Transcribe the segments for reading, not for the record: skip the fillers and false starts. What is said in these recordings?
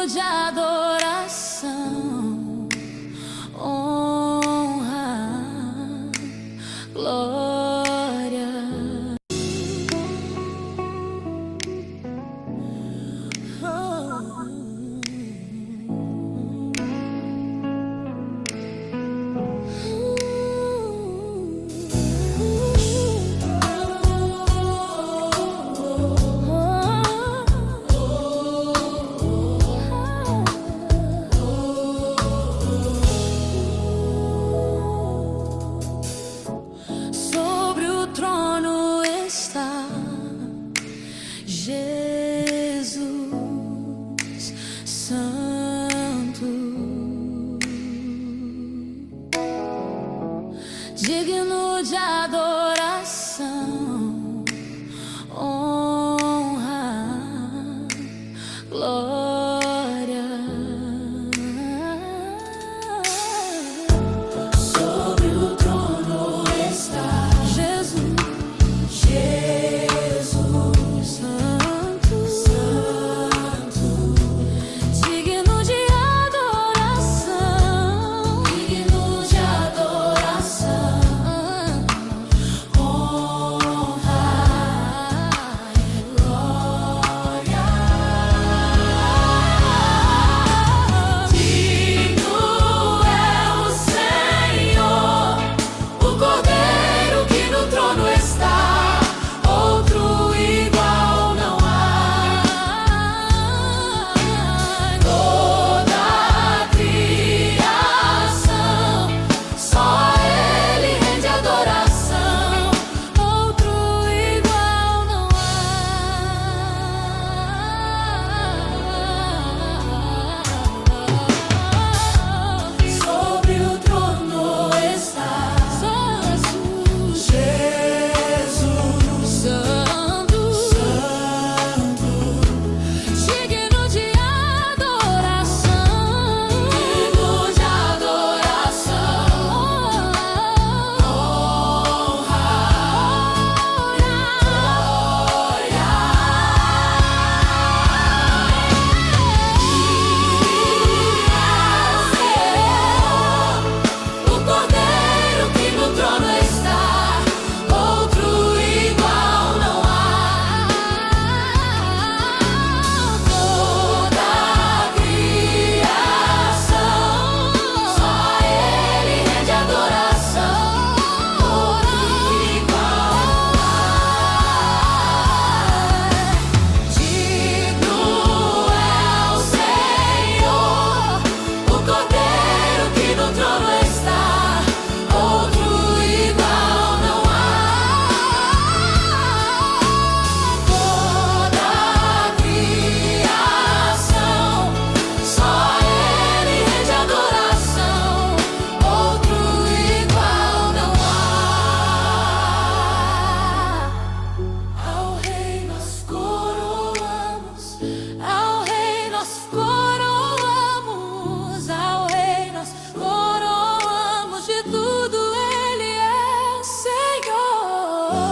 de adoração, honra, glória. Jesus Santo, digno de adoração, honra, glória. Sobre o trono está Jesus.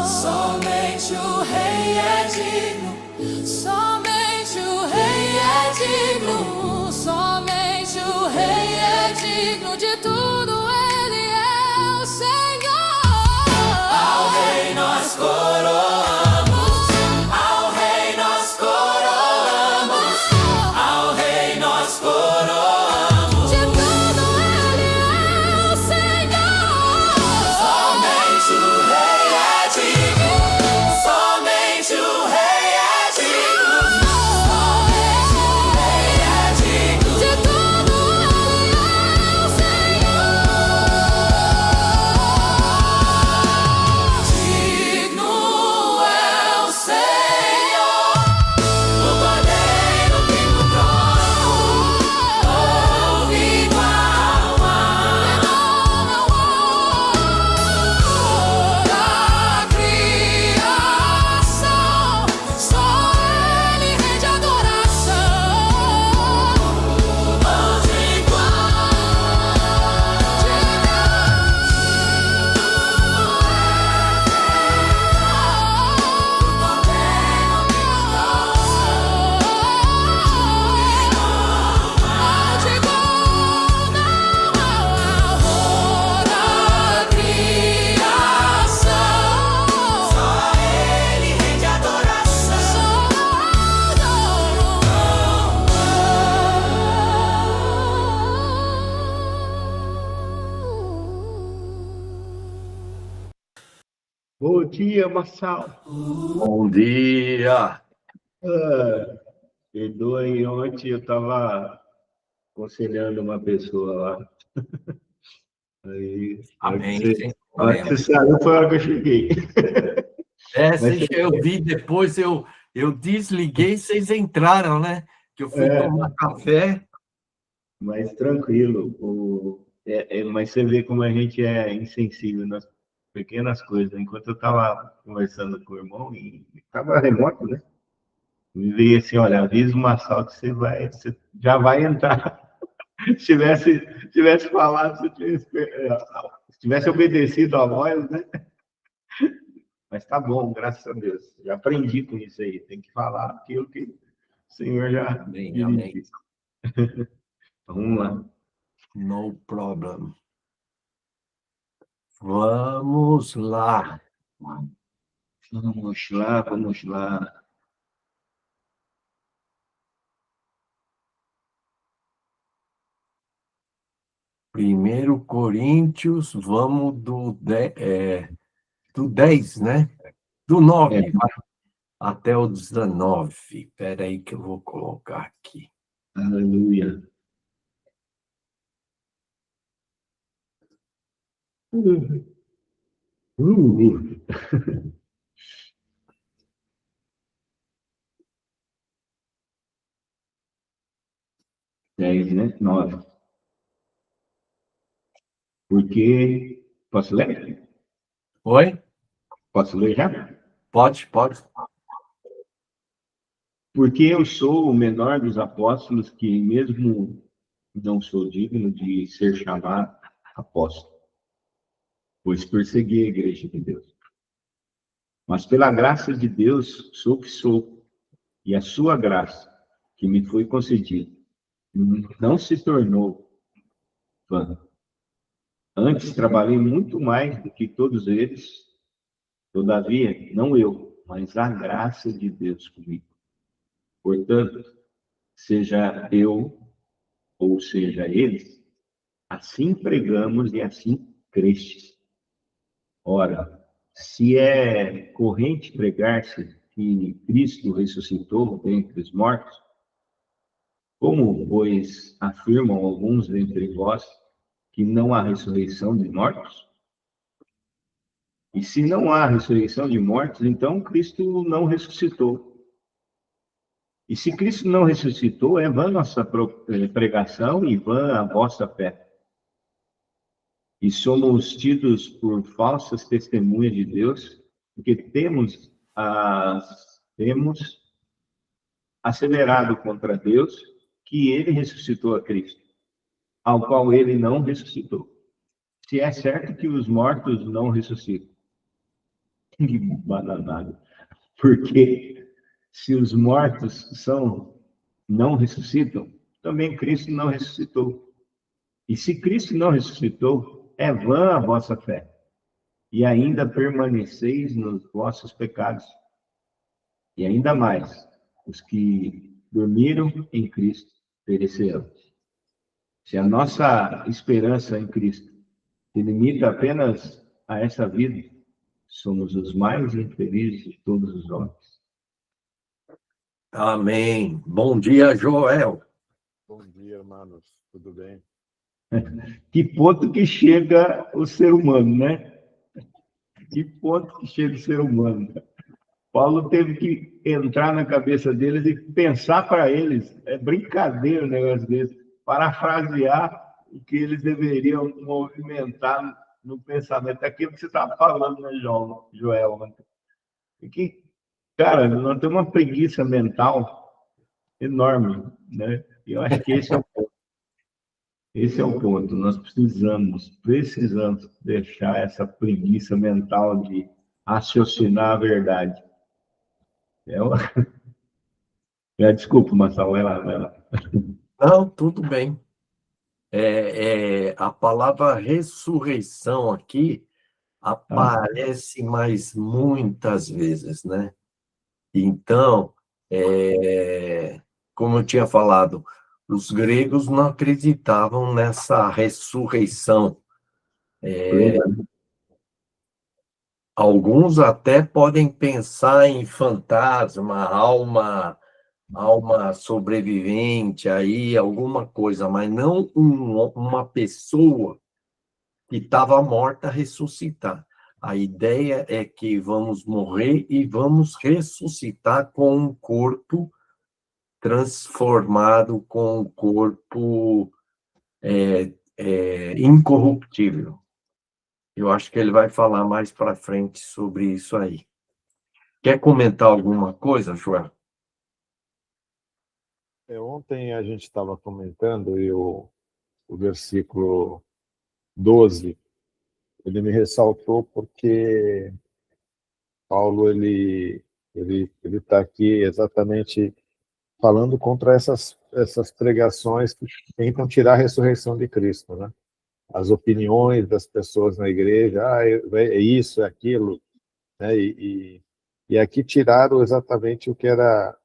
Somente o Rei é digno, somente o Rei é digno, somente o Rei é digno de tudo, Ele é o Senhor. Ao Rei nós coroamos, ao Rei nós coroamos, ao Rei nós coroamos, de tudo Ele é o Senhor. Somente o Rei é digno, somente o Rei é digno, somente o Rei é dia, Marçal. Bom dia. Perdoa aí, ontem eu estava aconselhando uma pessoa lá. Aí, Amém, a sem hora que problema. você saiu foi a hora que eu cheguei. Eu vi depois, eu desliguei, vocês entraram, né? Que eu fui tomar café. Mas tranquilo. Mas você vê como a gente é insensível nas pequenas coisas. Enquanto eu estava conversando com o irmão, e estava remoto, né? Me veio assim, olha, avisa o Marçal que você já vai entrar. Se tivesse falado, se tivesse obedecido a voz, né? Mas tá bom, graças a Deus. Já aprendi com isso aí. Tem que falar aquilo que o Senhor já Amém, amém. dirigiu. Vamos lá. No problem. Vamos lá. Vamos lá. Primeiro Coríntios, vamos do 10, né? Do 9 até o 19. Espera aí que eu vou colocar aqui. Aleluia. Dez, né? 9. Porque. Posso ler? Oi? Posso ler já? Pode. Porque eu sou o menor dos apóstolos, que mesmo não sou digno de ser chamado apóstolo, pois persegui a igreja de Deus. Mas pela graça de Deus sou o que sou, e a sua graça, que me foi concedida, não se tornou vã. Antes trabalhei muito mais do que todos eles, todavia, não eu, mas a graça de Deus comigo. Portanto, seja eu ou seja eles, assim pregamos e assim crestes. Ora, se é corrente pregar-se que Cristo ressuscitou dentre os mortos, como, pois, afirmam alguns dentre vós que não há ressurreição de mortos? E se não há ressurreição de mortos, então Cristo não ressuscitou. E se Cristo não ressuscitou, é vã nossa pregação e vã a vossa fé. E somos tidos por falsas testemunhas de Deus, porque temos asseverado contra Deus que ele ressuscitou a Cristo, ao qual ele não ressuscitou. Se é certo que os mortos não ressuscitam. Que bananada. Porque se os mortos não ressuscitam, também Cristo não ressuscitou. E se Cristo não ressuscitou, é vã a vossa fé. E ainda permaneceis nos vossos pecados. E ainda mais, os que dormiram em Cristo perecerão. Se a nossa esperança em Cristo se limita apenas a essa vida, somos os mais infelizes de todos os homens. Amém. Bom dia, Joel. Bom dia, hermanos. Tudo bem? Que ponto que chega o ser humano, né? Que ponto que chega o ser humano. Paulo teve que entrar na cabeça deles e pensar para eles. É brincadeira o negócio desse. Parafrasear o que eles deveriam movimentar no pensamento. É aquilo que você estava falando, né, Joel? Que, cara, nós temos uma preguiça mental enorme, né? E eu acho que esse é o ponto. Esse é o ponto. Nós precisamos deixar essa preguiça mental de raciocinar a verdade. Desculpa, Marcelo, vai lá. Não, tudo bem. A palavra ressurreição aqui aparece mais muitas vezes, né? Então, como eu tinha falado, os gregos não acreditavam nessa ressurreição. Alguns até podem pensar em fantasma, alma sobrevivente, aí alguma coisa, mas não uma pessoa que estava morta ressuscitar. A ideia é que vamos morrer e vamos ressuscitar com um corpo transformado, com um corpo incorruptível. Eu acho que ele vai falar mais para frente sobre isso aí. Quer comentar alguma coisa, Joel? Ontem a gente estava comentando e o versículo 12, ele me ressaltou porque Paulo ele está aqui exatamente falando contra essas pregações que tentam tirar a ressurreição de Cristo, né? As opiniões das pessoas na igreja, é isso, é aquilo, né? E aqui tiraram exatamente o que era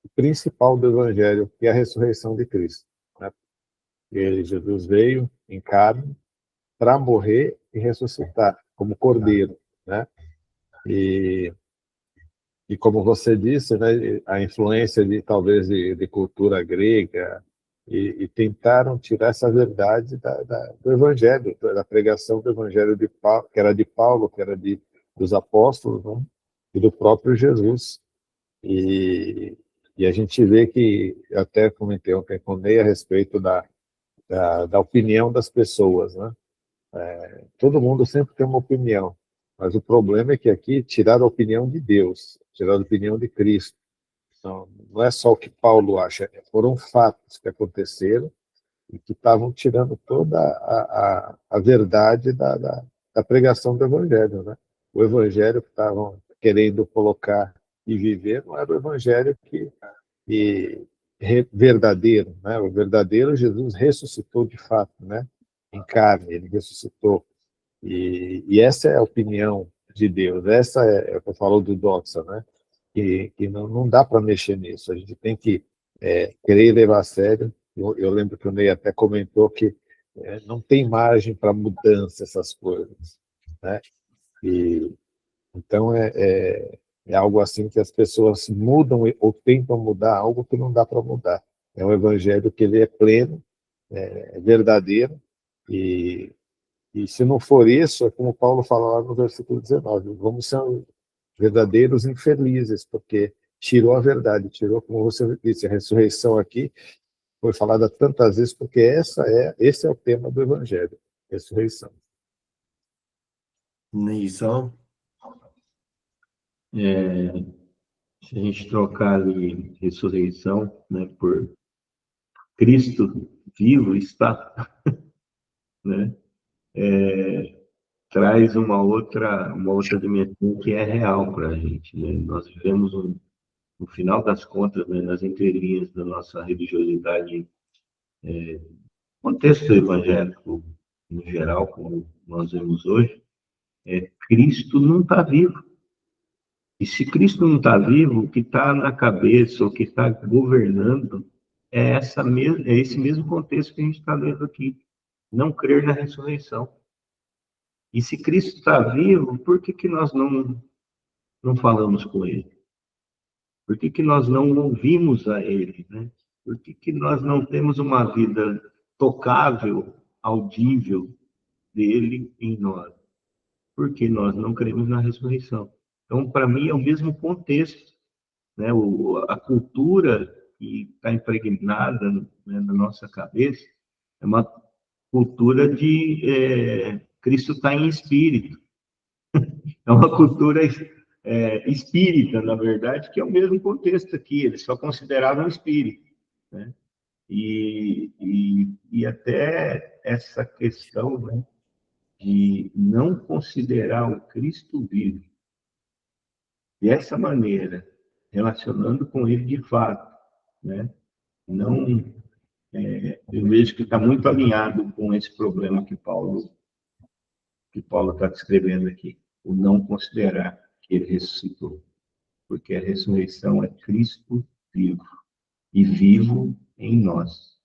o principal do Evangelho, que é a ressurreição de Cristo, né? Jesus veio em carne para morrer e ressuscitar como cordeiro, né? E, e como você disse, né, a influência de talvez de cultura grega e tentaram tirar essa verdade do Evangelho, da pregação do Evangelho de Paulo, que era de Paulo, que era dos apóstolos, né, e do próprio Jesus. E, e a gente vê que, eu até comentei ontem com o Ney a respeito da opinião das pessoas, né? Todo mundo sempre tem uma opinião, mas o problema é que aqui tiraram a opinião de Deus, tiraram a opinião de Cristo. Então, não é só o que Paulo acha, foram fatos que aconteceram e que estavam tirando toda a verdade da pregação do Evangelho, né? O Evangelho que estavam querendo colocar e viver não era o Evangelho verdadeiro, né? O verdadeiro Jesus ressuscitou de fato, né? Em carne, ele ressuscitou. E essa é a opinião de Deus, essa é o que eu falo do doxa, né? Que não dá para mexer nisso, a gente tem que querer levar a sério. Eu lembro que o Ney até comentou que não tem margem para mudança essas coisas, né? E, então é algo assim que as pessoas mudam ou tentam mudar algo que não dá para mudar. É um evangelho que ele é pleno, é verdadeiro, e se não for isso, é como Paulo fala lá no versículo 19, vamos ser verdadeiros infelizes, porque tirou a verdade, tirou, como você disse, a ressurreição aqui foi falada tantas vezes, porque esse é o tema do Evangelho, ressurreição. Neizão? Se a gente trocar ali ressurreição, né, por Cristo vivo está, né, traz uma outra dimensão que é real para a gente, né? Nós vivemos, no final das contas, né, nas entrelinhas da nossa religiosidade, contexto evangélico no geral, como nós vemos hoje, Cristo não está vivo. E se Cristo não está vivo, o que está na cabeça, o que está governando, é esse mesmo contexto que a gente está lendo aqui. Não crer na ressurreição. E se Cristo está vivo, por que nós não falamos com Ele? Por que nós não ouvimos a Ele, né? Por que nós não temos uma vida tocável, audível dele em nós? Porque nós não cremos na ressurreição. Então, para mim, é o mesmo contexto, né? A cultura que está impregnada, né, na nossa cabeça é uma cultura de Cristo está em espírito. É uma cultura espírita, na verdade, que é o mesmo contexto aqui. Eles só consideravam espírito, né? E até essa questão, né, de não considerar o Cristo vivo dessa maneira, relacionando com ele de fato, né? Não, eu vejo que está muito alinhado com esse problema que Paulo está descrevendo aqui, o não considerar que ele ressuscitou, porque a ressurreição é Cristo vivo e vivo em nós.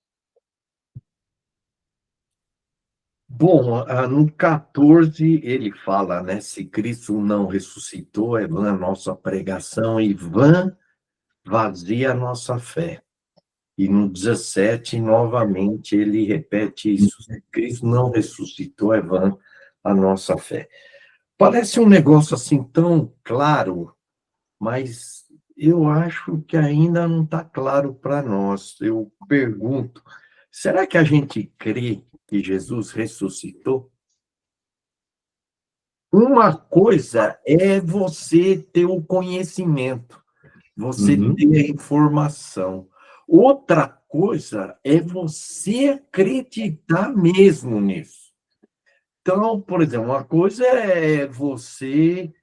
Bom, no 14 ele fala, né? Se Cristo não ressuscitou, é vã a nossa pregação e vã vazia a nossa fé. E no 17, novamente, ele repete isso. Se Cristo não ressuscitou, é vã a nossa fé. Parece um negócio assim tão claro, mas eu acho que ainda não está claro para nós. Eu pergunto, será que a gente crê que Jesus ressuscitou? Uma coisa é você ter o conhecimento, você Uhum. ter a informação. Outra coisa é você acreditar mesmo nisso. Então, por exemplo, uma coisa é você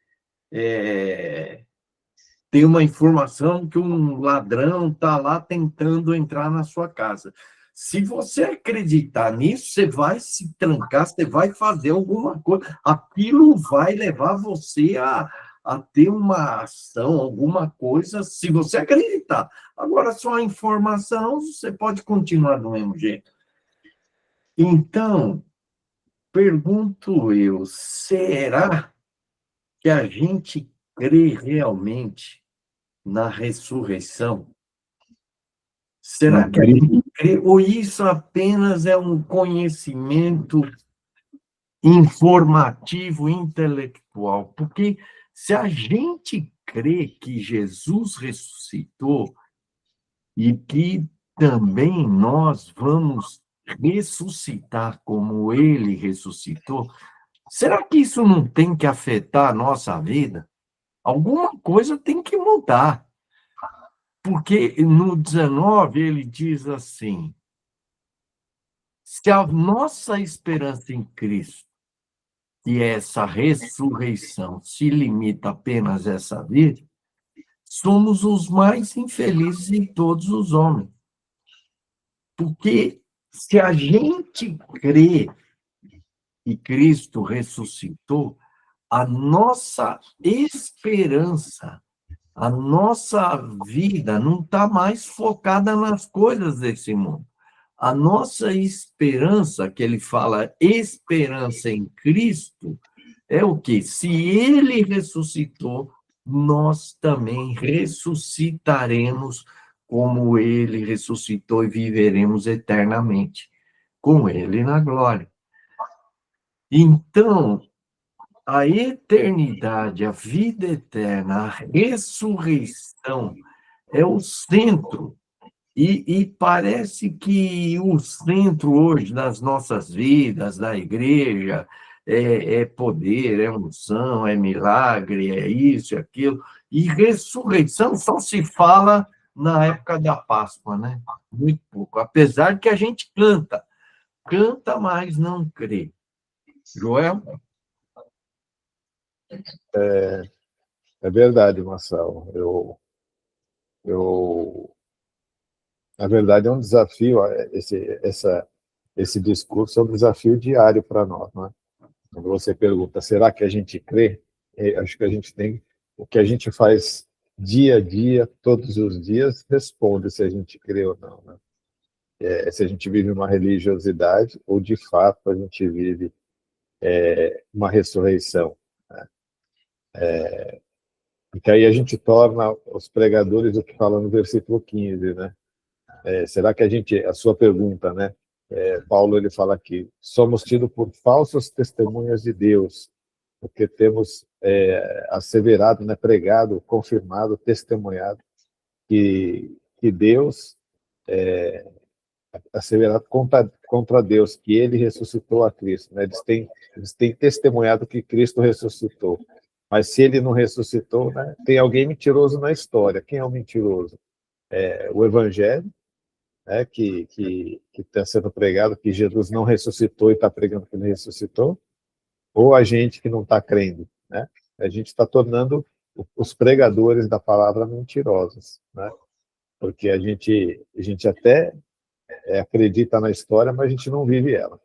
ter uma informação que um ladrão está lá tentando entrar na sua casa. Se você acreditar nisso, você vai se trancar, você vai fazer alguma coisa. Aquilo vai levar você a ter uma ação, alguma coisa, se você acreditar. Agora, só a informação, você pode continuar do mesmo jeito. Então, pergunto eu, será que a gente crê realmente na ressurreição? Será que a gente crê, ou isso apenas é um conhecimento informativo, intelectual? Porque se a gente crê que Jesus ressuscitou e que também nós vamos ressuscitar como ele ressuscitou, será que isso não tem que afetar a nossa vida? Alguma coisa tem que mudar. Porque no 19 ele diz assim: se a nossa esperança em Cristo, que é essa ressurreição, se limita apenas a essa vida, somos os mais infelizes de todos os homens. Porque se a gente crê que Cristo ressuscitou, a nossa esperança, a nossa vida não está mais focada nas coisas desse mundo. A nossa esperança, que ele fala esperança em Cristo, é o quê? Se ele ressuscitou, nós também ressuscitaremos como ele ressuscitou e viveremos eternamente com ele na glória. Então, a eternidade, a vida eterna, a ressurreição é o centro. E parece que o centro hoje das nossas vidas, da igreja, é poder, é unção, é milagre, é isso, é aquilo. E ressurreição só se fala na época da Páscoa, né? Muito pouco. Apesar que a gente canta, mas não crê. Joel? É verdade, Marcelo. Na verdade, é um desafio, esse discurso é um desafio diário para nós, não é? Quando você pergunta, será que a gente crê? Acho que a gente tem, o que a gente faz dia a dia, todos os dias, responde se a gente crê ou não, né? Se a gente vive uma religiosidade ou, de fato, a gente vive uma ressurreição, né? Porque aí a gente torna os pregadores o que fala no versículo 15, né? Será que a sua pergunta, né? Paulo, ele fala aqui, somos tidos por falsos testemunhas de Deus, porque temos asseverado, né, pregado, confirmado, testemunhado que Deus, asseverado contra Deus, que ele ressuscitou a Cristo, né? Eles têm testemunhado que Cristo ressuscitou. Mas se ele não ressuscitou, né, tem alguém mentiroso na história. Quem é o mentiroso? O Evangelho, né, que está sendo pregado, que Jesus não ressuscitou e está pregando que ele ressuscitou, ou a gente que não está crendo, né? A gente está tornando os pregadores da palavra mentirosos, né? Porque a gente até acredita na história, mas a gente não vive ela.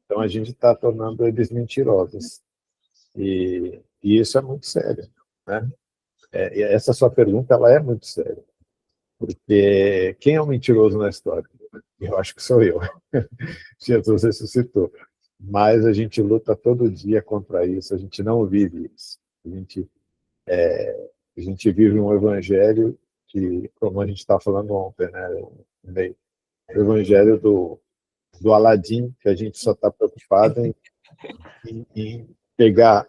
Então a gente está tornando eles mentirosos. E isso é muito sério, né? Essa sua pergunta, ela é muito séria. Porque quem é o mentiroso na história? Eu acho que sou eu. Jesus ressuscitou. mas a gente luta todo dia contra isso, a gente não vive isso. A gente vive um evangelho que, como a gente estava falando ontem, né? O evangelho do Aladim, que a gente só está preocupado em pegar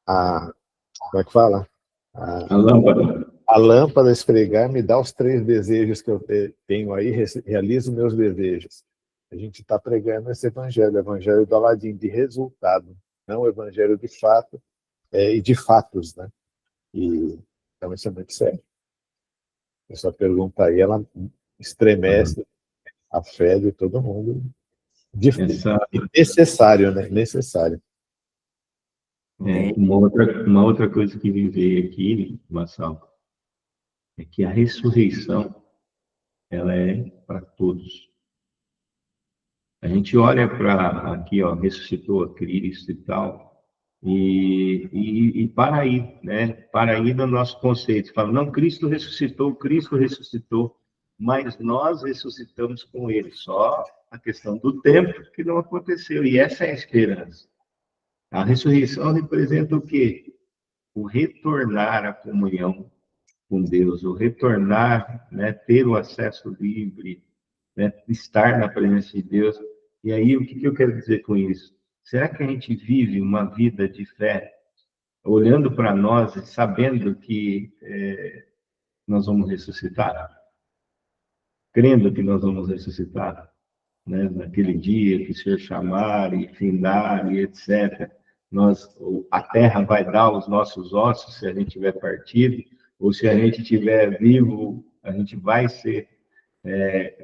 como é que fala? A lâmpada. A lâmpada, esfregar, me dá os 3 desejos que eu tenho aí, realizo meus desejos. A gente está pregando esse evangelho, o evangelho do Aladim, de resultado, não o evangelho de fato e de fatos, né? Então isso é muito sério. Essa pergunta aí, ela estremece a fé de todo mundo. Necessário, né? Necessário. Uma outra coisa que me veio aqui, Marcelo, é que a ressurreição, ela é para todos. A gente olha para aqui, ó, ressuscitou a Cristo e tal, e para aí, né? Para aí no nosso conceito. Fala, não, Cristo ressuscitou, mas nós ressuscitamos com Ele. Só a questão do tempo que não aconteceu, e essa é a esperança. A ressurreição representa o quê? O retornar à comunhão com Deus, o retornar, né, ter o acesso livre, né, estar na presença de Deus. E aí, o que eu quero dizer com isso? Será que a gente vive uma vida de fé, olhando para nós e sabendo que nós vamos ressuscitar? Crendo que nós vamos ressuscitar, né, naquele dia que o Senhor chamar e findar e etc. A terra vai dar os nossos ossos se a gente tiver partido, ou se a gente estiver vivo, a gente vai ser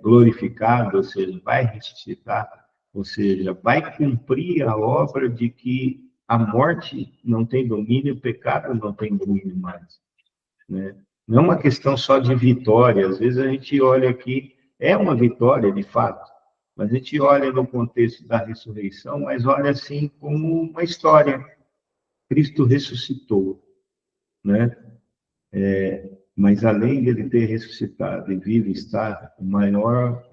glorificado, ou seja, vai ressuscitar, ou seja, vai cumprir a obra de que a morte não tem domínio, o pecado não tem domínio mais, né? Não é uma questão só de vitória, às vezes a gente olha aqui, é uma vitória de fato, mas a gente olha no contexto da ressurreição, mas olha assim como uma história. Cristo ressuscitou, né? Mas além dele ter ressuscitado e vivo está, o maior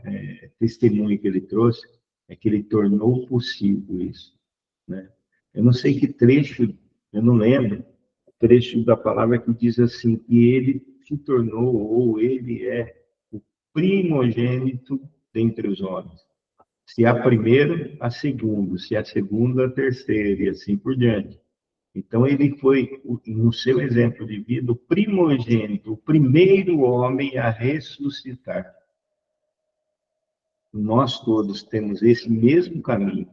testemunho que ele trouxe é que ele tornou possível isso, né? Eu não sei que trecho, eu não lembro, o trecho da palavra que diz assim, que ele se tornou, ou ele é, o primogênito dentre os homens. Se há primeiro, há segundo, se há segundo, há terceiro, e assim por diante. Então, ele foi, no seu exemplo de vida, o primogênito, o primeiro homem a ressuscitar. Nós todos temos esse mesmo caminho.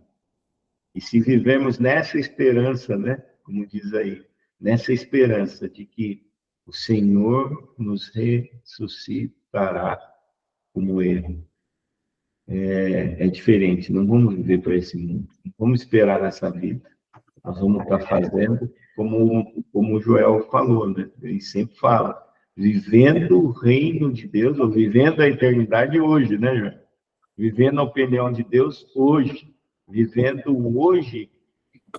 E se vivemos nessa esperança, né, como diz aí, nessa esperança de que o Senhor nos ressuscitará como Ele, é diferente. Não vamos viver para esse mundo. Não vamos esperar nessa vida. Nós vamos estar fazendo, como o Joel falou, né? Ele sempre fala, vivendo o reino de Deus, ou vivendo a eternidade hoje, né, Joel? Vivendo a opinião de Deus hoje, vivendo hoje,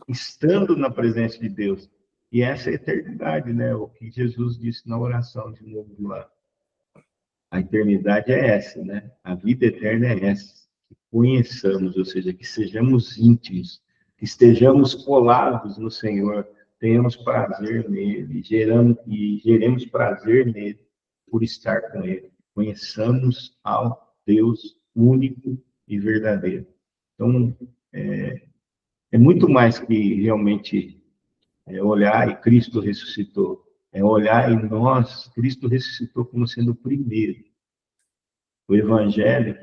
estando na presença de Deus. E essa é a eternidade, né? O que Jesus disse na oração de novo lá. A eternidade é essa, né? A vida eterna é essa. Que conheçamos, ou seja, que sejamos íntimos, que estejamos colados no Senhor, tenhamos prazer nele, geremos prazer nele por estar com ele. Conheçamos ao Deus único e verdadeiro. Então, é muito mais que realmente olhar e Cristo ressuscitou. É olhar e nós, Cristo ressuscitou como sendo o primeiro. O Evangelho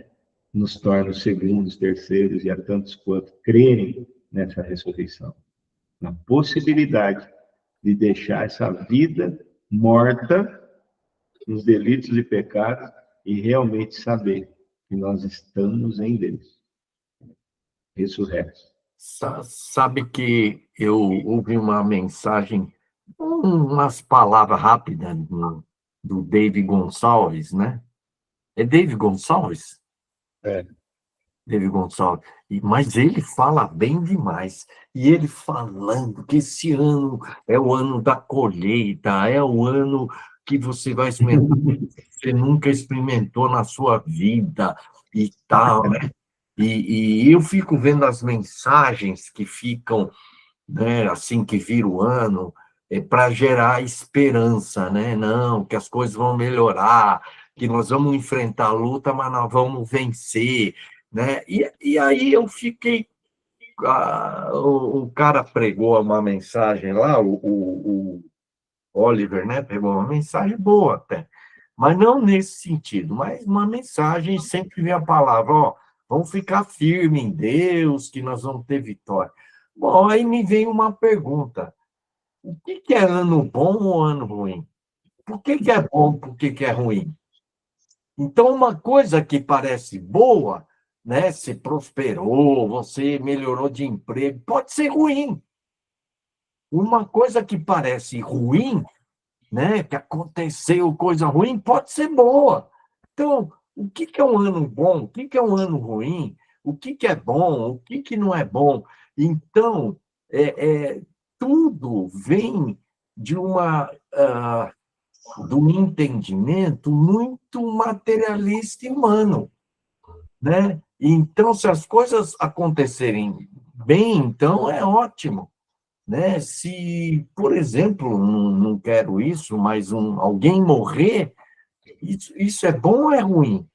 nos torna os segundos, terceiros e a tantos quanto crerem nessa ressurreição. Na possibilidade de deixar essa vida morta nos delitos e pecados e realmente saber que nós estamos em Deus, ressurretos. Sabe que eu ouvi uma mensagem, umas palavras rápidas do David Gonçalves, né? É David Gonçalves? É. David Gonçalves. Mas ele fala bem demais. E ele falando que esse ano é o ano da colheita, é o ano que você vai experimentar, que você nunca experimentou na sua vida e tal, né? E eu fico vendo as mensagens que ficam, né, assim que vira o ano, para gerar esperança, né? Não, que as coisas vão melhorar, que nós vamos enfrentar a luta, mas nós vamos vencer, né? E aí eu fiquei... o cara pregou uma mensagem lá, o Oliver, né? Pegou uma mensagem boa até, mas não nesse sentido, mas uma mensagem, sempre vem a palavra, ó, vamos ficar firme em Deus, que nós vamos ter vitória. Bom, aí me vem uma pergunta: o que é ano bom ou ano ruim? Por que é bom, por que é ruim? Então, uma coisa que parece boa, né, se prosperou, você melhorou de emprego, pode ser ruim. Uma coisa que parece ruim, né, que aconteceu coisa ruim, pode ser boa. Então, o que é um ano bom? O que é um ano ruim? O que é bom? O que não é bom? Então, tudo vem de de um entendimento muito materialista e humano, né? Então, se as coisas acontecerem bem, então é ótimo, né? Se, por exemplo, não quero isso, mas alguém morrer, isso é bom ou é ruim,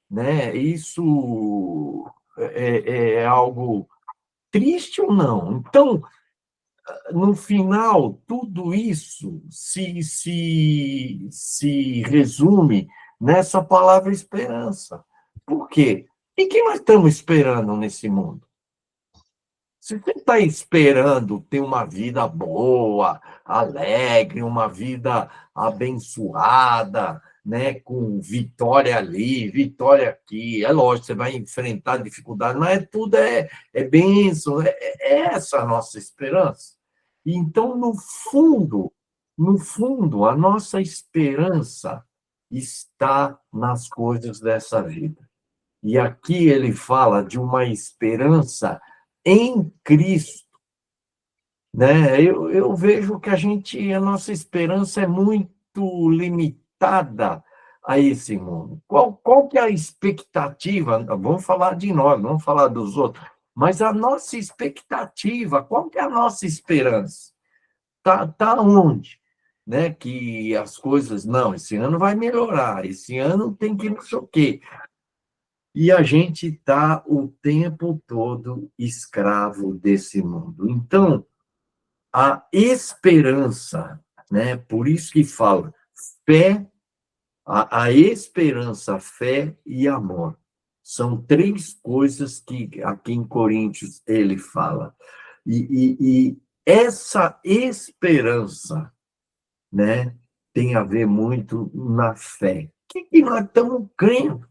né? Isso é algo triste ou não? Então, no final, tudo isso se resume nessa palavra esperança. Por quê? E que nós estamos esperando nesse mundo? Se você está esperando ter uma vida boa, alegre, uma vida abençoada, né, com vitória ali, vitória aqui, é lógico, você vai enfrentar dificuldade, mas tudo é bênção, é essa a nossa esperança. Então, no fundo, a nossa esperança está nas coisas dessa vida. E aqui ele fala de uma esperança em Cristo, né? Eu vejo que a nossa esperança é muito limitada a esse mundo. Qual que é a expectativa? Vamos falar de nós, não vamos falar dos outros, mas a nossa expectativa, qual que é a nossa esperança? Tá onde? Né? Que as coisas, não, esse ano vai melhorar, esse ano tem que não sei o quê. E a gente está o tempo todo escravo desse mundo. Então, a esperança, né? Por isso que fala fé, a esperança, fé e amor. São três coisas que aqui em Coríntios ele fala. E essa esperança, né, tem a ver muito na fé. O que nós estamos crendo?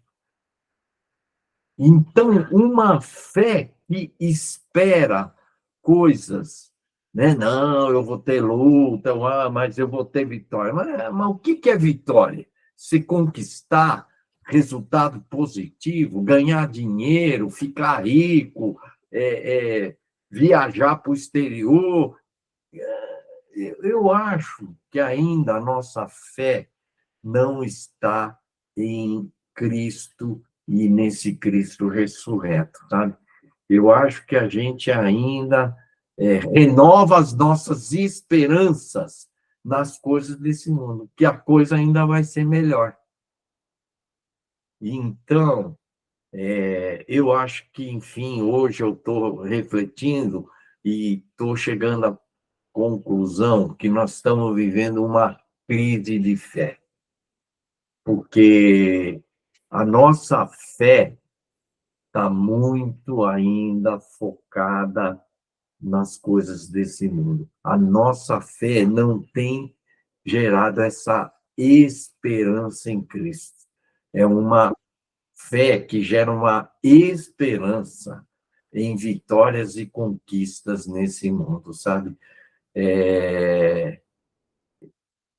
Então, uma fé que espera coisas, né? Não, eu vou ter luta, mas eu vou ter vitória. Mas o que é vitória? Se conquistar resultado positivo, ganhar dinheiro, ficar rico, viajar para o exterior. Eu acho que ainda a nossa fé não está em Cristo e nesse Cristo ressurreto, sabe? Eu acho que a gente ainda renova as nossas esperanças nas coisas desse mundo, que a coisa ainda vai ser melhor. Então, eu acho que, enfim, hoje eu estou refletindo e estou chegando à conclusão que nós estamos vivendo uma crise de fé, porque a nossa fé está muito ainda focada nas coisas desse mundo. A nossa fé não tem gerado essa esperança em Cristo. É uma fé que gera uma esperança em vitórias e conquistas nesse mundo, sabe?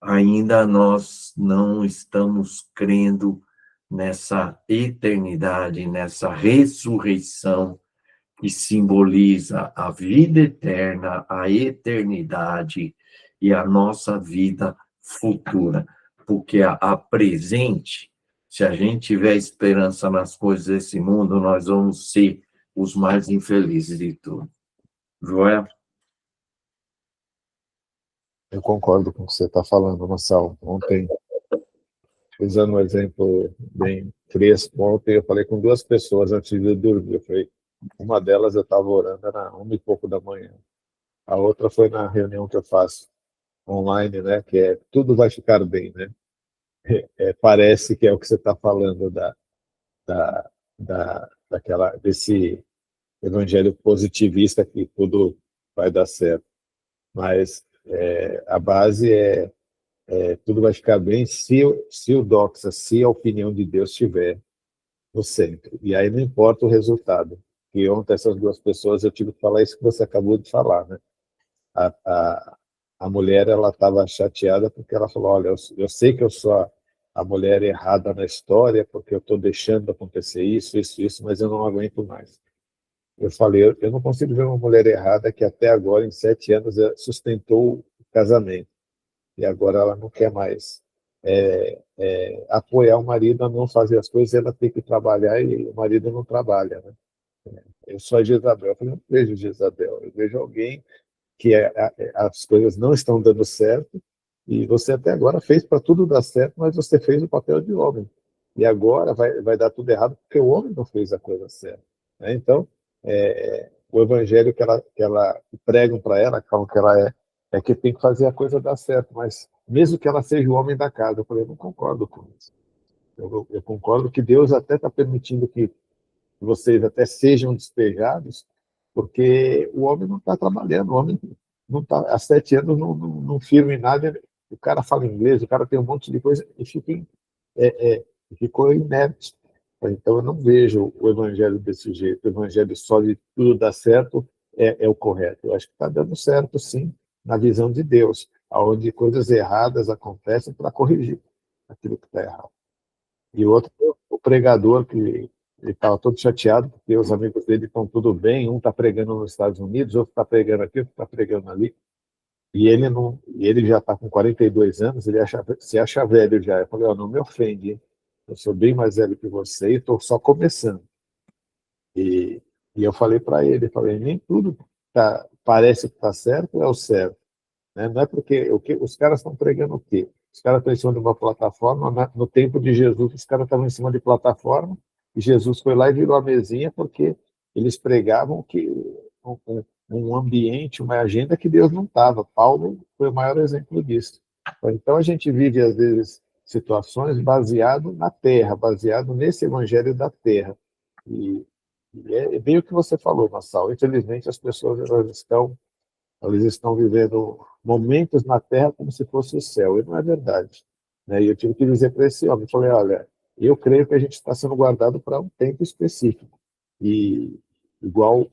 Ainda nós não estamos crendo nessa eternidade, nessa ressurreição que simboliza a vida eterna, a eternidade e a nossa vida futura, porque a presente Se a gente tiver esperança nas coisas desse mundo, nós vamos ser os mais infelizes de tudo. Joel? Eu concordo com o que você está falando, Marcelo. Ontem, usando um exemplo bem fresco, ontem eu falei com duas pessoas antes de dormir. Eu falei, uma delas eu estava orando, era 1h pouco da manhã. A outra foi na reunião que eu faço online, né? Que é tudo vai ficar bem, né? Parece que é o que você está falando desse evangelho positivista que tudo vai dar certo. Mas a base tudo vai ficar bem se o doxa, se a opinião de Deus estiver no centro. E aí não importa o resultado. E ontem essas duas pessoas, eu tive que falar isso que você acabou de falar, né? A mulher, ela estava chateada porque ela falou, olha, eu sei que eu sou a mulher errada na história, porque eu estou deixando acontecer isso, mas eu não aguento mais. Eu falei, eu não consigo ver uma mulher errada que até agora, em 7 anos, sustentou o casamento. E agora ela não quer mais apoiar o marido a não fazer as coisas, ela tem que trabalhar e o marido não trabalha, né? Eu sou a Jezabel. Eu falei, não vejo Jezabel, eu vejo alguém que as coisas não estão dando certo e você até agora fez para tudo dar certo, mas você fez o papel de homem. E agora vai dar tudo errado porque o homem não fez a coisa certa, né? Então, o evangelho que pregam para ela, como que ela é que tem que fazer a coisa dar certo, mas mesmo que ela seja o homem da casa, eu falei, eu não concordo com isso. Eu concordo que Deus até está permitindo que vocês até sejam despejados, porque o homem não está trabalhando, o homem não está, há 7 anos não firma em nada, o cara fala inglês, o cara tem um monte de coisa e ficou inerte. Então eu não vejo o evangelho desse jeito, o evangelho só de tudo dar certo é o correto. Eu acho que está dando certo, sim, na visão de Deus, onde coisas erradas acontecem para corrigir aquilo que está errado. E o outro, o pregador, que ele estava todo chateado, porque os amigos dele estão tudo bem, um está pregando nos Estados Unidos, outro está pregando aqui, outro está pregando ali, e ele já está com 42 anos, ele se acha velho já. Eu falei, não me ofende, hein? Eu sou bem mais velho que você e estou só começando. E eu falei para ele, nem tudo parece que está certo é o certo, né? Não é porque os caras estão pregando o quê? Os caras estão em cima de uma plataforma, no tempo de Jesus, os caras estavam em cima de plataforma, e Jesus foi lá e virou a mesinha porque eles pregavam que um ambiente, uma agenda que Deus não estava. Paulo foi o maior exemplo disso. Então a gente vive, às vezes, situações baseado na terra, baseado nesse evangelho da terra. E é bem o que você falou, Massal. Infelizmente, as pessoas elas estão vivendo momentos na Terra como se fosse o céu, e não é verdade, né? E eu tive que dizer para esse homem, falei, olha, eu creio que a gente está sendo guardado para um tempo específico, e igual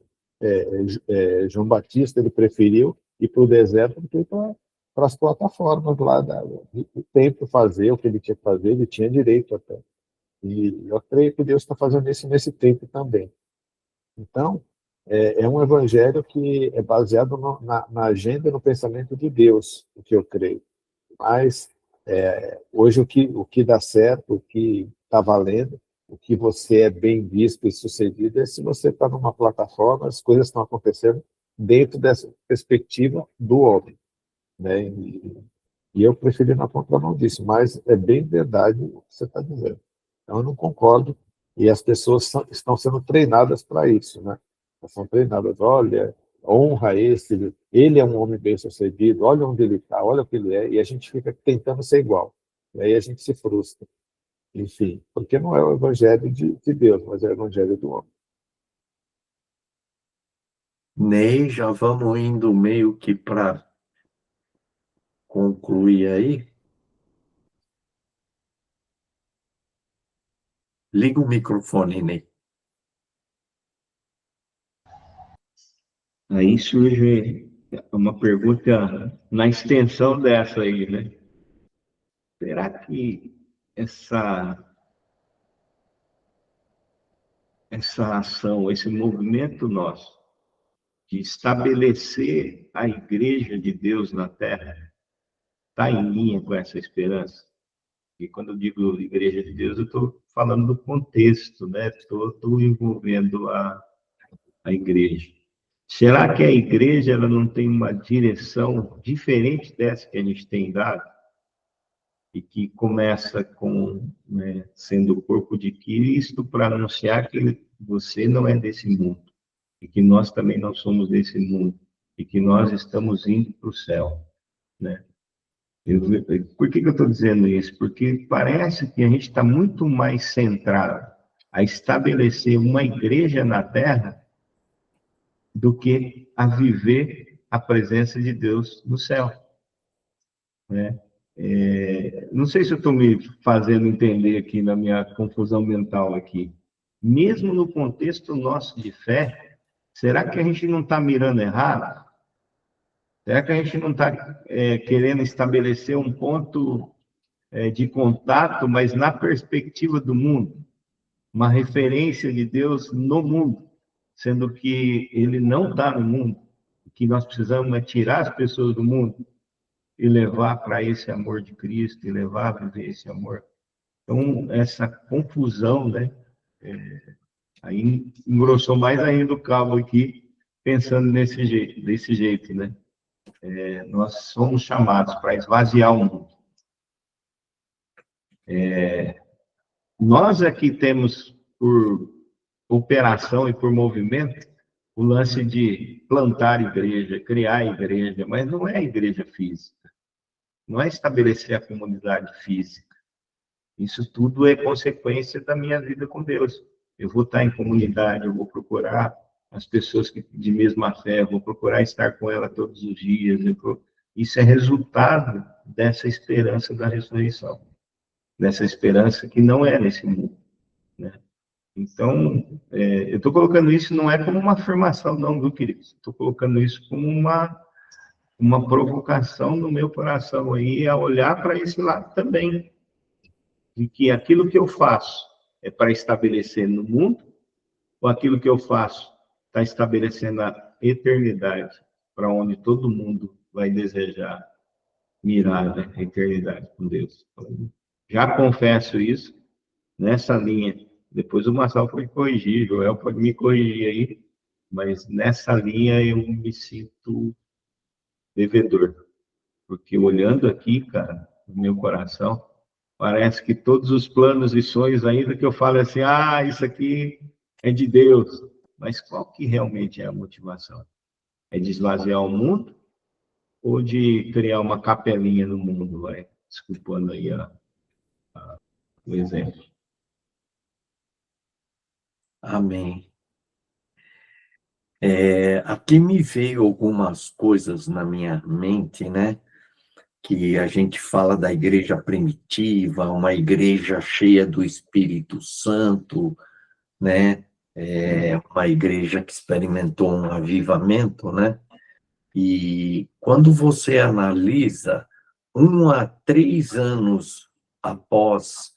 João Batista, ele preferiu ir para o deserto do que para as plataformas lá do templo fazer o que ele tinha que fazer, ele tinha direito até. E eu creio que Deus está fazendo isso nesse tempo também. Então, é um evangelho que é baseado na agenda e no pensamento de Deus, o que eu creio. Mas, hoje, o que dá certo, o que está valendo, o que você é bem visto e sucedido, é se você está numa plataforma, as coisas estão acontecendo dentro dessa perspectiva do homem, né? E eu preferi na contramão disso, mas é bem verdade o que você está dizendo. Então, eu não concordo, e as pessoas estão sendo treinadas para isso, né? Elas são treinadas, olha, honra esse, ele é um homem bem-sucedido, olha onde ele está, olha o que ele é, e a gente fica tentando ser igual. E aí a gente se frustra. Enfim, porque não é o evangelho de Deus, mas é o evangelho do homem. Ney, já vamos indo meio que para concluir aí. Liga o microfone, Ney. Aí surge uma pergunta na extensão dessa aí, né? Será que essa ação, esse movimento nosso de estabelecer a igreja de Deus na Terra está em linha com essa esperança? E quando eu digo igreja de Deus, eu estou falando do contexto, né? Todo envolvendo a igreja. Será que a igreja ela não tem uma direção diferente dessa que a gente tem dado? E que começa com, né, sendo o corpo de Cristo para anunciar que você não é desse mundo, e que nós também não somos desse mundo, e que nós estamos indo para o céu, né? Por que eu estou dizendo isso? Porque parece que a gente está muito mais centrado a estabelecer uma igreja na Terra do que a viver a presença de Deus no céu, né? Não sei se eu estou me fazendo entender aqui na minha confusão mental aqui. Mesmo no contexto nosso de fé, será que a gente não está mirando errado? Será que a gente não está querendo estabelecer um ponto de contato, mas na perspectiva do mundo? Uma referência de Deus no mundo, sendo que ele não está no mundo. O que nós precisamos é tirar as pessoas do mundo e levar para esse amor de Cristo, e levar a viver esse amor. Então, essa confusão, né? Aí engrossou mais ainda o cabo aqui, pensando desse jeito, né? Nós somos chamados para esvaziar o mundo. Nós aqui temos, por operação e por movimento, o lance de plantar igreja, criar igreja, mas não é igreja física. Não é estabelecer a comunidade física. Isso tudo é consequência da minha vida com Deus. Eu vou estar em comunidade, eu vou procurar as pessoas de mesma fé, eu vou procurar estar com ela todos os dias. Isso é resultado dessa esperança da ressurreição, dessa esperança que não é nesse mundo, né? Então, eu estou colocando isso não é como uma afirmação, não, viu, queridos? Estou colocando isso como uma provocação no meu coração aí, a olhar para esse lado também, de que aquilo que eu faço é para estabelecer no mundo, ou aquilo que eu faço está estabelecendo a eternidade, para onde todo mundo vai desejar mirar, né, a eternidade com Deus. Já confesso isso, nessa linha. Depois o Marcelo pode corrigir, Joel pode me corrigir aí, mas nessa linha eu me sinto devedor. Porque olhando aqui, cara, no meu coração, parece que todos os planos e sonhos, ainda que eu fale assim, isso aqui é de Deus. Mas qual que realmente é a motivação? É de esvaziar o mundo ou de criar uma capelinha no mundo, vai? Desculpando aí o exemplo. Amém. Aqui me veio algumas coisas na minha mente, né? Que a gente fala da igreja primitiva, uma igreja cheia do Espírito Santo, né? Uma igreja que experimentou um avivamento, né? E quando você analisa 1 a 3 anos após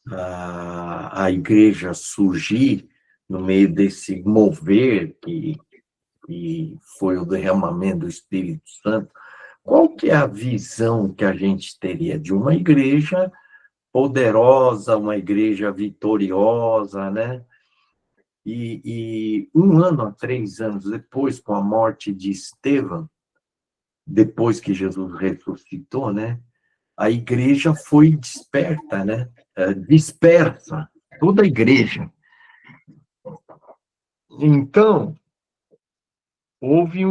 a igreja surgir, no meio desse mover que foi o derramamento do Espírito Santo, qual que é a visão que a gente teria de uma igreja poderosa, uma igreja vitoriosa, né? E 1 ano a 3 anos depois, com a morte de Estevão, depois que Jesus ressuscitou, né? A igreja foi desperta, né? Dispersa, toda a igreja. Então, houve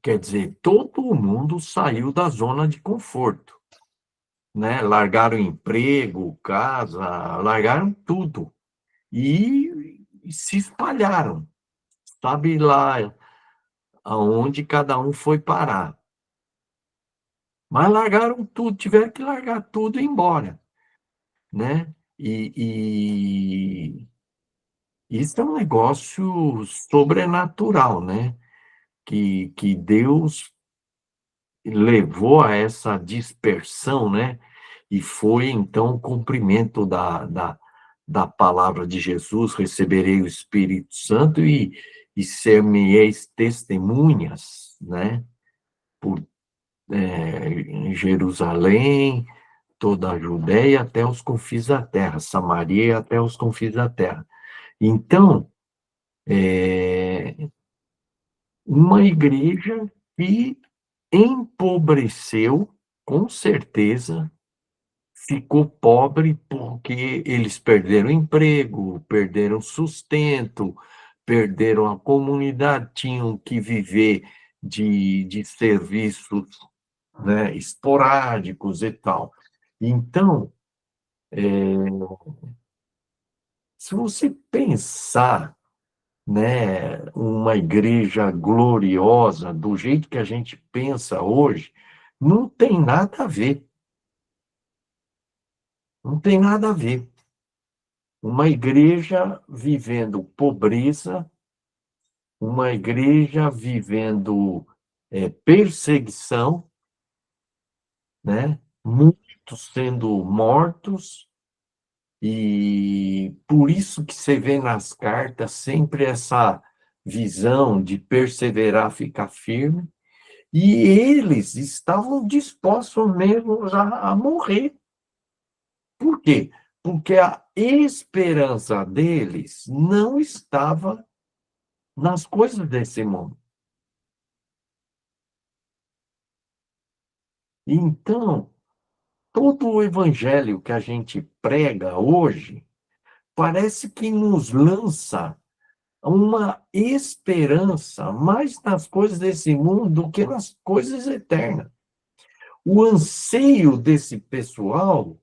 quer dizer, todo mundo saiu da zona de conforto, né? Largaram emprego, casa, largaram tudo e se espalharam. Sabe lá aonde cada um foi parar. Mas largaram tudo, tiveram que largar tudo e ir embora, né? E isso é um negócio sobrenatural, né? Que Deus levou a essa dispersão, né? E foi, então, o cumprimento da palavra de Jesus, receberei o Espírito Santo e ser-me-eis testemunhas, né? Por em Jerusalém, toda a Judéia até os confins da terra, Samaria até os confins da terra. Então, uma igreja que empobreceu, com certeza, ficou pobre porque eles perderam emprego, perderam sustento, perderam a comunidade, tinham que viver de serviços, né, esporádicos e tal. Então, se você pensar, né, uma igreja gloriosa, do jeito que a gente pensa hoje, não tem nada a ver. Não tem nada a ver. Uma igreja vivendo pobreza, uma igreja vivendo perseguição, né? Muitos sendo mortos, e por isso que você vê nas cartas sempre essa visão de perseverar, ficar firme, e eles estavam dispostos mesmo a morrer. Por quê? Porque a esperança deles não estava nas coisas desse mundo. Então, todo o evangelho que a gente prega hoje parece que nos lança uma esperança mais nas coisas desse mundo do que nas coisas eternas. O anseio desse pessoal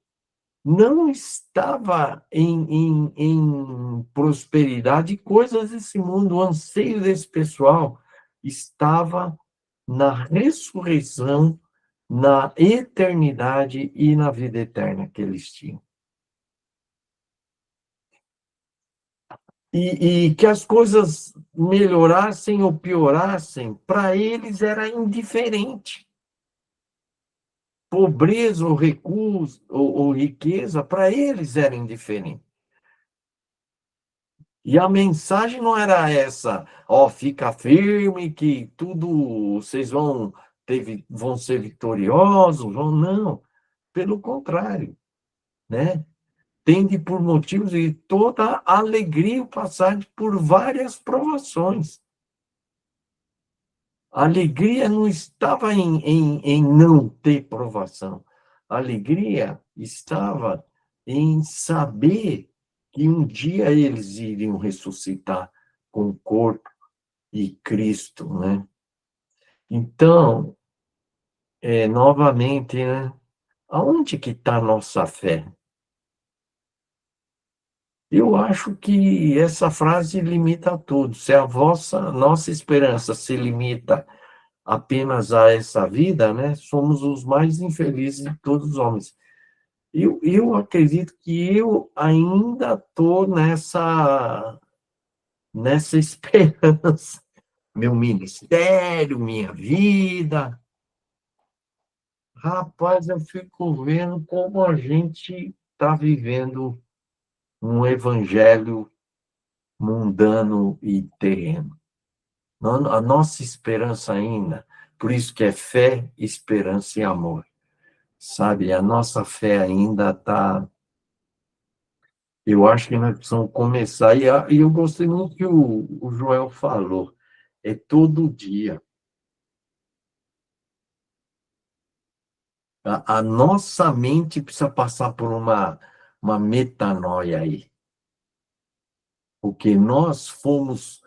não estava em prosperidade e coisas desse mundo. O anseio desse pessoal estava na ressurreição, na eternidade e na vida eterna que eles tinham. E que as coisas melhorassem ou piorassem, para eles era indiferente. Pobreza ou recurso ou riqueza, para eles era indiferente. E a mensagem não era essa, fica firme que tudo, vocês vão ser vitoriosos, não. Pelo contrário, né? Tende por motivos de toda alegria passar por várias provações. A alegria não estava em não ter provação. A alegria estava em saber que um dia eles iriam ressuscitar com o corpo e Cristo, né? Então, novamente, né? Aonde que está a nossa fé? Eu acho que essa frase limita a tudo. Se a nossa esperança se limita apenas a essa vida, né? Somos os mais infelizes de todos os homens. Eu acredito que eu ainda estou nessa esperança. Meu ministério, minha vida. Rapaz, eu fico vendo como a gente está vivendo um evangelho mundano e terreno. A nossa esperança ainda, por isso que é fé, esperança e amor. Sabe, a nossa fé ainda está... Eu acho que nós precisamos começar, e eu gostei muito que o Joel falou, é todo dia. A nossa mente precisa passar por uma metanoia aí. Porque nós fomos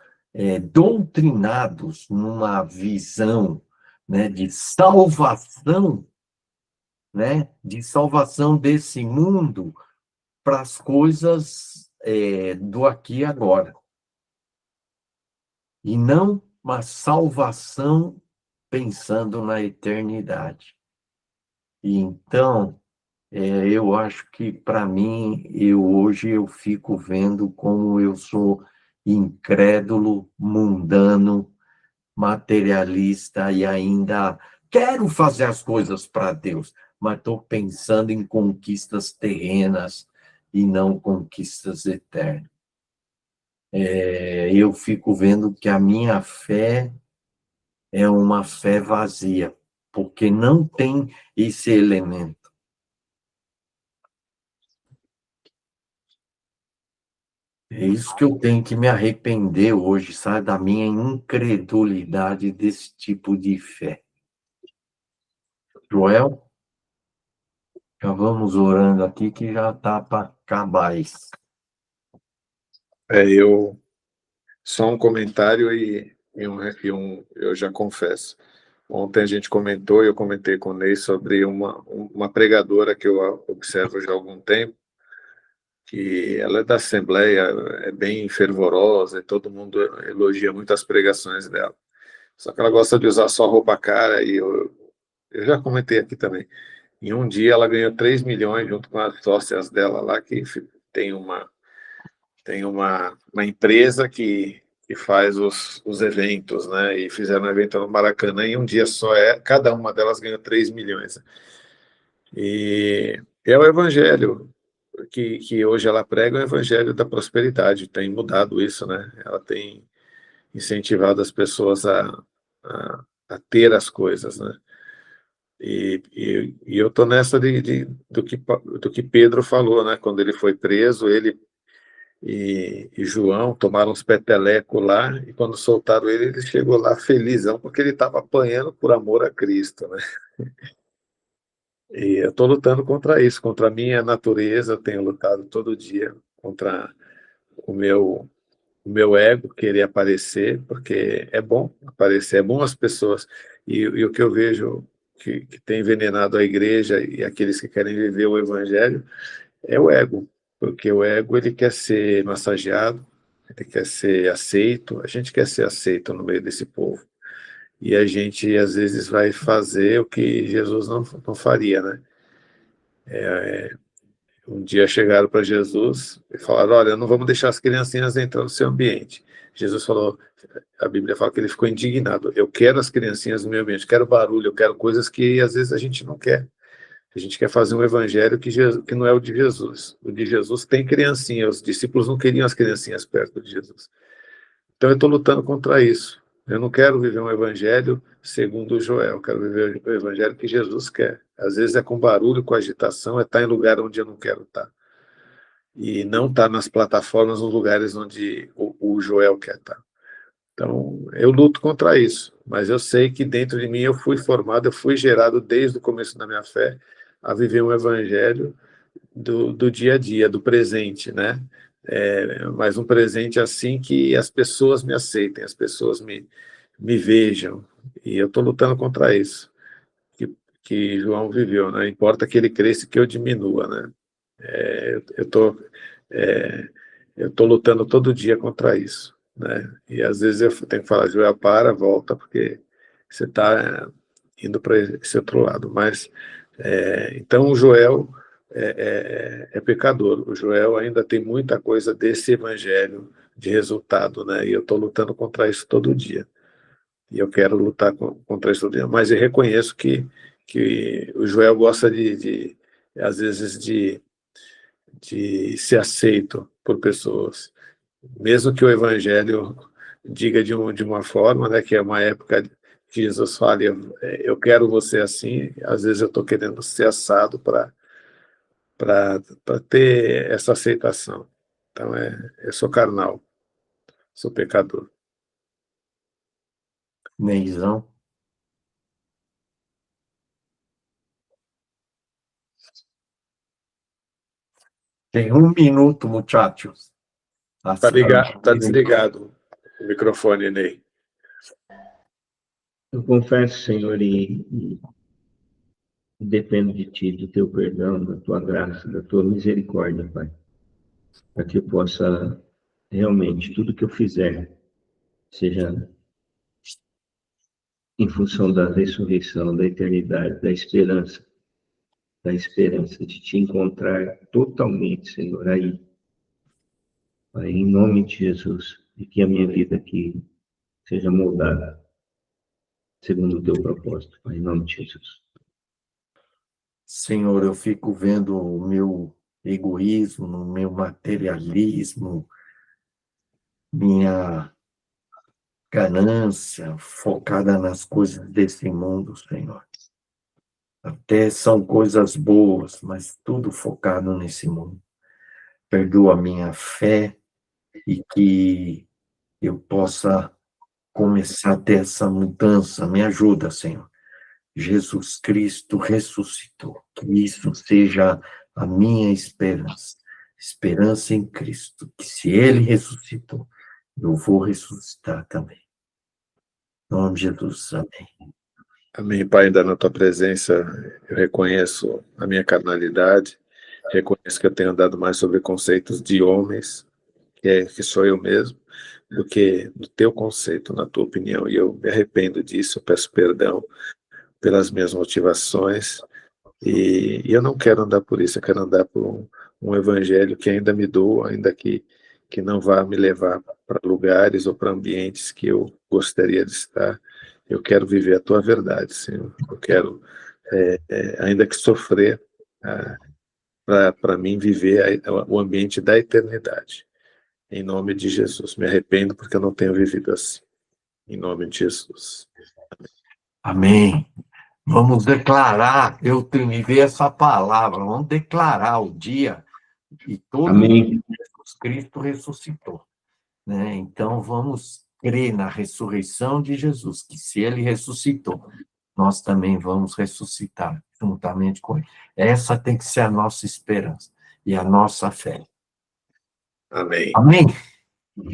doutrinados numa visão, né, de salvação, né, de salvação desse mundo para as coisas do aqui e agora. E não uma salvação pensando na eternidade. E então, eu acho que, para mim, hoje eu fico vendo como eu sou incrédulo, mundano, materialista e ainda quero fazer as coisas para Deus, mas estou pensando em conquistas terrenas e não conquistas eternas. Eu fico vendo que a minha fé é uma fé vazia, porque não tem esse elemento. É isso que eu tenho que me arrepender hoje, sabe? Da minha incredulidade desse tipo de fé. Joel, já vamos orando aqui que já está para acabar isso. Só um comentário eu já confesso. Ontem a gente comentou, e eu comentei com o Ney sobre uma pregadora que eu observo já há algum tempo, que ela é da Assembleia, é bem fervorosa, e todo mundo elogia muito as pregações dela. Só que ela gosta de usar só roupa cara, e eu já comentei aqui também. Em um dia ela ganhou 3 milhões junto com as sócias dela lá, que tem uma empresa que faz os eventos, né? E fizeram um evento no Maracanã em um dia só, cada uma delas ganhou 3 milhões. E é o evangelho que hoje ela prega, é o evangelho da prosperidade, tem mudado isso, né? Ela tem incentivado as pessoas a ter as coisas, né? E eu estou nessa do que Pedro falou, né? Quando ele foi preso, ele e João tomaram uns petelecos lá, e quando soltaram ele, ele chegou lá felizão, porque ele estava apanhando por amor a Cristo, né? E eu estou lutando contra isso, contra a minha natureza, eu tenho lutado todo dia contra o meu ego, querer aparecer, porque é bom aparecer, é bom as pessoas, e o que eu vejo que tem envenenado a igreja e aqueles que querem viver o evangelho, é o ego, porque o ego ele quer ser massageado, ele quer ser aceito, a gente quer ser aceito no meio desse povo. E a gente, às vezes, vai fazer o que Jesus não faria, né? Um dia chegaram para Jesus e falaram, olha, não vamos deixar as criancinhas entrar no seu ambiente. Jesus falou, a Bíblia fala que ele ficou indignado, eu quero as criancinhas no meu ambiente, quero barulho, eu quero coisas que, às vezes, a gente não quer. A gente quer fazer um evangelho que não é o de Jesus. O de Jesus tem criancinha, os discípulos não queriam as criancinhas perto de Jesus. Então eu estou lutando contra isso. Eu não quero viver um evangelho segundo o Joel, eu quero viver o evangelho que Jesus quer. Às vezes é com barulho, com agitação, é estar em lugar onde eu não quero estar. E não estar nas plataformas, nos lugares onde o Joel quer estar. Então, eu luto contra isso, mas eu sei que dentro de mim eu fui formado, eu fui gerado desde o começo da minha fé a viver um evangelho do dia a dia, do presente, né? Mas um presente assim que as pessoas me aceitem, as pessoas me vejam, e eu estou lutando contra isso, que João viveu, né? Importa que ele cresça e que eu diminua, né? Eu tô lutando todo dia contra isso, né? E às vezes eu tenho que falar, Joel, volta, porque você está indo para esse outro lado. Mas, então, o Joel é pecador. O Joel ainda tem muita coisa desse evangelho de resultado, né? E eu estou lutando contra isso todo dia. E eu quero lutar contra isso todo dia. Mas eu reconheço que o Joel gosta às vezes, de ser aceito por pessoas. Mesmo que o evangelho diga de uma forma, né, que é uma época que Jesus fala, eu quero você assim, às vezes eu estou querendo ser assado para ter essa aceitação. Então, eu sou carnal, sou pecador. Neizão. Tem 1 minuto, muchachos. Tá desligado o microfone, Ney. Eu confesso, Senhor, e dependo de Ti, do Teu perdão, da Tua graça, da Tua misericórdia, Pai, para que eu possa realmente, tudo que eu fizer, seja em função da ressurreição, da eternidade, da esperança de Te encontrar totalmente, Senhor, aí. Pai, em nome de Jesus, e que a minha vida aqui seja moldada segundo o Teu propósito, Pai, em nome de Jesus. Senhor, eu fico vendo o meu egoísmo, o meu materialismo, minha ganância focada nas coisas desse mundo, Senhor. Até são coisas boas, mas tudo focado nesse mundo. Perdoa a minha fé e que eu possa começar a ter essa mudança. Me ajuda, Senhor. Jesus Cristo ressuscitou. Que isso seja a minha esperança. Esperança em Cristo. Que se Ele ressuscitou, eu vou ressuscitar também. Em nome de Jesus, amém. Amém, Pai, ainda na tua presença, eu reconheço a minha carnalidade, reconheço que eu tenho andado mais sobre conceitos de homens, que sou eu mesmo, do que do teu conceito, na tua opinião, e eu me arrependo disso, eu peço perdão pelas minhas motivações, e eu não quero andar por isso, eu quero andar por um evangelho que ainda me doa, ainda que não vá me levar para lugares ou para ambientes que eu gostaria de estar. Eu quero viver a tua verdade, Senhor. Eu quero, ainda que sofrer, para mim viver o ambiente da eternidade. Em nome de Jesus. Me arrependo porque eu não tenho vivido assim. Em nome de Jesus. Amém. Vamos declarar, me veio essa palavra, vamos declarar o dia que todo Amém. Jesus Cristo ressuscitou, né? Então, vamos crer na ressurreição de Jesus, que se ele ressuscitou, nós também vamos ressuscitar juntamente com ele. Essa tem que ser a nossa esperança e a nossa fé. Amém. Amém?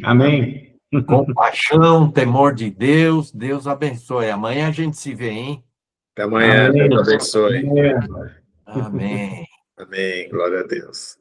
Amém. Compaixão, temor de Deus, Deus abençoe. Amanhã a gente se vê, hein? Até amanhã. Amém. Deus abençoe. Amém. Amém. Glória a Deus.